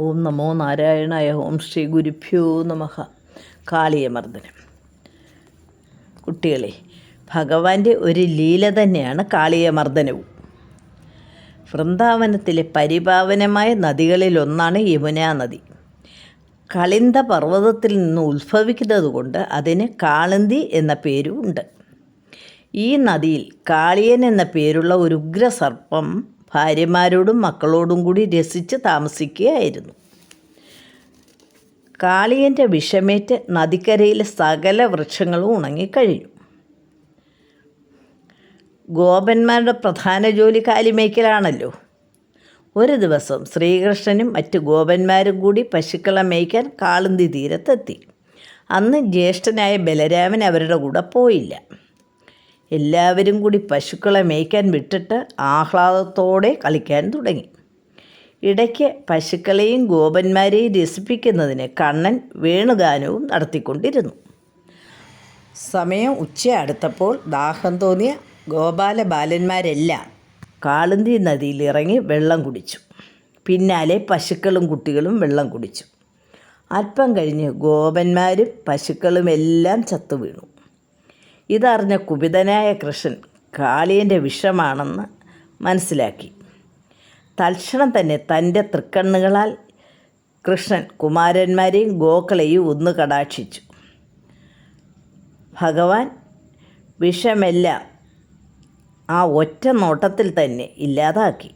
ഓം നമോ നാരായണായ. ഓം ശ്രീ ഗുരുഭ്യോ നമഃ. കാളിയമർദ്ദനം. കുട്ടികളെ, ഭഗവാന്റെ ഒരു ലീല തന്നെയാണ് കാളിയമർദ്ദനവും. വൃന്ദാവനത്തിലെ പരിപാവനമായ നദികളിലൊന്നാണ് യമുനാ നദി. കളിന്ത പർവ്വതത്തിൽ നിന്ന് ഉത്ഭവിക്കുന്നത് കൊണ്ട് അതിന് കാളിന്തി എന്ന പേരും ഉണ്ട്. ഈ നദിയിൽ കാളിയൻ എന്ന പേരുള്ള ഒരു ഉഗ്രസർപ്പം ഭാര്യമാരോടും മക്കളോടും കൂടി രസിച്ച് താമസിക്കുകയായിരുന്നു. കാളിയൻ്റെ വിഷമേറ്റ് നദിക്കരയിലെ സകല വൃക്ഷങ്ങളും ഉണങ്ങിക്കഴിഞ്ഞു. ഗോപന്മാരുടെ പ്രധാന ജോലി കാലിമേയ്ക്കലാണല്ലോ. ഒരു ദിവസം ശ്രീകൃഷ്ണനും മറ്റ് ഗോപന്മാരും കൂടി പശുക്കളെ മേയ്ക്കാൻ കാളിന്തി തീരത്തെത്തി. അന്ന് ജ്യേഷ്ഠനായ ബലരാമൻ അവരുടെ കൂടെ പോയില്ല. എല്ലാവരും കൂടി പശുക്കളെ മേയ്ക്കാൻ വിട്ടിട്ട് ആഹ്ലാദത്തോടെ കളിക്കാൻ തുടങ്ങി. ഇടയ്ക്ക് പശുക്കളെയും ഗോപന്മാരെയും രസിപ്പിക്കുന്നതിന് കണ്ണൻ വേണുഗാനവും നടത്തിക്കൊണ്ടിരുന്നു. സമയം ഉച്ച അടുത്തപ്പോൾ ദാഹം തോന്നിയ ഗോപാലബാലന്മാരെല്ലാം കാളിന്തി നദിയിൽ ഇറങ്ങി വെള്ളം കുടിച്ചു. പിന്നാലെ പശുക്കളും കുട്ടികളും വെള്ളം കുടിച്ചു. അല്പം കഴിഞ്ഞ് ഗോപന്മാരും പശുക്കളും എല്ലാം ചത്തുവീണു. ഇതറിഞ്ഞ കുപിതനായ കൃഷ്ണൻ കാളിയൻ്റെ വിഷമാണെന്ന് മനസ്സിലാക്കി. തൽക്ഷണം തന്നെ തൻ്റെ തൃക്കണ്ണുകളാൽ കൃഷ്ണൻ കുമാരന്മാരെയും ഗോക്കളെയും ഒന്ന് കടാക്ഷിച്ചു. ഭഗവാൻ വിഷമെല്ലാം ആ ഒറ്റ നോട്ടത്തിൽ തന്നെ ഇല്ലാതാക്കി.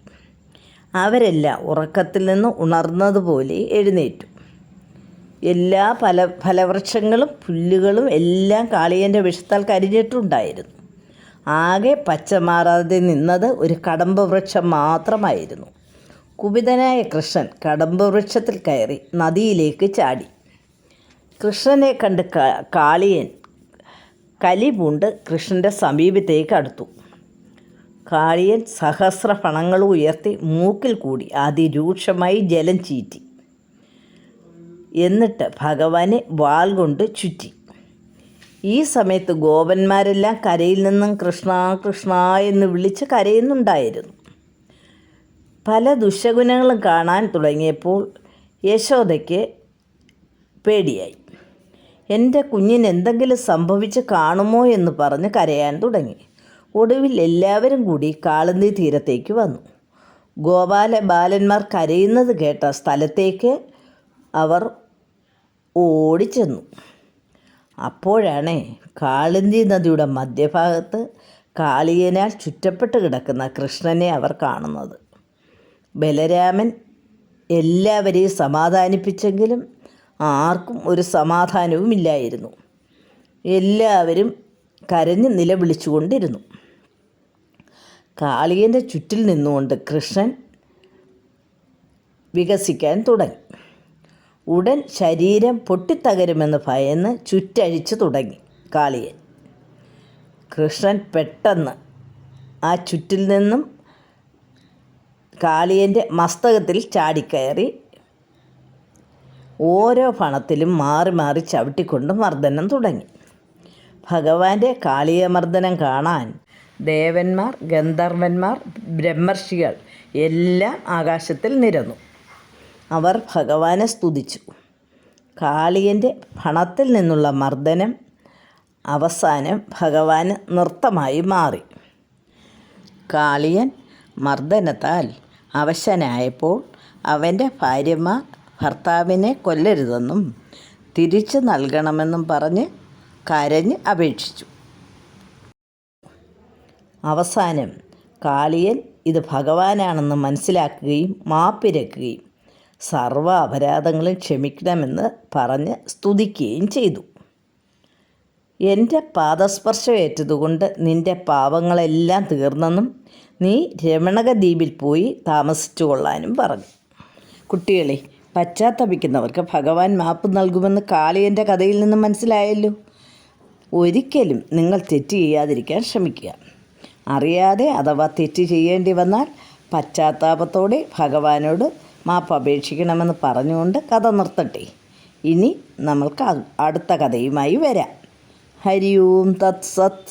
അവരെല്ലാം ഉറക്കത്തിൽ നിന്ന് ഉണർന്നതുപോലെ എഴുന്നേറ്റു. എല്ലാ ഫലവൃക്ഷങ്ങളും പുല്ലുകളും എല്ലാം കാളിയൻ്റെ വിഷത്താൽ കരിഞ്ഞിട്ടുണ്ടായിരുന്നു. ആകെ പച്ചമാറാതെ നിന്നത് ഒരു കടമ്പ് വൃക്ഷം മാത്രമായിരുന്നു. കുപിതനായ കൃഷ്ണൻ കടമ്പ് വൃക്ഷത്തിൽ കയറി നദിയിലേക്ക് ചാടി. കൃഷ്ണനെ കണ്ട് കാളിയൻ കലി പൂണ്ട് കൃഷ്ണൻ്റെ സമീപത്തേക്ക് അടുത്തു. കാളിയൻ സഹസ്ര ഫണങ്ങൾ ഉയർത്തി മൂക്കിൽ കൂടി അതിരൂക്ഷമായി ജലം ചീറ്റി. എന്നിട്ട് ഭഗവാനെ വാൾ കൊണ്ട് ചുറ്റി. ഈ സമയത്ത് ഗോപന്മാരെല്ലാം കരയിൽ നിന്നും കൃഷ്ണ കൃഷ്ണ എന്ന് വിളിച്ച് കരയുന്നുണ്ടായിരുന്നു. പല ദുശകുനങ്ങളും കാണാൻ തുടങ്ങിയപ്പോൾ യശോദയ്ക്ക് പേടിയായി. എൻ്റെ കുഞ്ഞിന് എന്തെങ്കിലും സംഭവിച്ച് കാണുമോ എന്ന് പറഞ്ഞ് കരയാൻ തുടങ്ങി. ഒടുവിൽ എല്ലാവരും കൂടി കാളിന്തി തീരത്തേക്ക് വന്നു. ഗോപാലബാലന്മാർ കരയുന്നത് കേട്ട സ്ഥലത്തേക്ക് അവർ ഓടിച്ചെന്നു. അപ്പോഴാണ് കാളിന്തി നദിയുടെ മധ്യഭാഗത്ത് കാളിയനാൽ ചുറ്റപ്പെട്ട് കിടക്കുന്ന കൃഷ്ണനെ അവർ കാണുന്നത്. ബലരാമൻ എല്ലാവരെയും സമാധാനിപ്പിച്ചെങ്കിലും ആർക്കും ഒരു സമാധാനവുമില്ലായിരുന്നു. എല്ലാവരും കരഞ്ഞ് നിലവിളിച്ചുകൊണ്ടിരുന്നു. കാളിയൻ്റെ ചുറ്റിൽ നിന്നുകൊണ്ട് കൃഷ്ണൻ വികസിക്കാൻ തുടങ്ങി. ഉടൻ ശരീരം പൊട്ടിത്തകരുമെന്ന് ഭയന്ന് ചുറ്റഴിച്ചു തുടങ്ങി കാളിയൻ. കൃഷ്ണൻ പെട്ടെന്ന് ആ ചുറ്റിൽ നിന്നും കാളിയൻ്റെ മസ്തകത്തിൽ ചാടിക്കയറി ഓരോ ഫണത്തിലും മാറി മാറി ചവിട്ടിക്കൊണ്ട് മർദ്ദനം തുടങ്ങി. ഭഗവാന്റെ കാളിയമർദ്ദനം കാണാൻ ദേവന്മാർ, ഗന്ധർവന്മാർ, ബ്രഹ്മർഷികൾ എല്ലാം ആകാശത്തിൽ നിരന്നു. അവർ ഭഗവാനെ സ്തുതിച്ചു. കാളിയൻ്റെ ഫണത്തിൽ നിന്നുള്ള മർദ്ദനം അവസാനം ഭഗവാന് നൃത്തമായി മാറി. കാളിയൻ മർദ്ദനത്താൽ അവശനായപ്പോൾ അവൻ്റെ ഭാര്യമാർ ഭർത്താവിനെ കൊല്ലരുതെന്നും തിരിച്ചു നൽകണമെന്നും പറഞ്ഞ് കരഞ്ഞ് അപേക്ഷിച്ചു. അവസാനം കാളിയൻ ഇത് ഭഗവാനാണെന്ന് മനസ്സിലാക്കുകയും മാപ്പിരക്കുകയും സർവ്വ അപരാധങ്ങളും ക്ഷമിക്കണമെന്ന് പറഞ്ഞ് സ്തുതിക്കുകയും ചെയ്തു. എൻ്റെ പാദസ്പർശമേറ്റതുകൊണ്ട് നിൻ്റെ പാപങ്ങളെല്ലാം തീർന്നെന്നും നീ രമണക ദ്വീപിൽ പോയി താമസിച്ചു കൊള്ളാനും പറഞ്ഞു. കുട്ടികളെ, പശ്ചാത്തപിക്കുന്നവർക്ക് ഭഗവാൻ മാപ്പ് നൽകുമെന്ന് കാളിയൻ്റെ കഥയിൽ നിന്ന് മനസ്സിലായല്ലോ. ഒരിക്കലും നിങ്ങൾ തെറ്റ് ചെയ്യാതിരിക്കാൻ ശ്രമിക്കുക. അറിയാതെ അഥവാ തെറ്റ് ചെയ്യേണ്ടി വന്നാൽ പശ്ചാത്താപത്തോടെ ഭഗവാനോട് മാപ്പ് അപേക്ഷിക്കണമെന്ന് പറഞ്ഞുകൊണ്ട് കഥ നിർത്തട്ടെ. ഇനി നമ്മൾക്ക് അടുത്ത കഥയുമായി വരാം. ഹരി ഓം തത് സത്.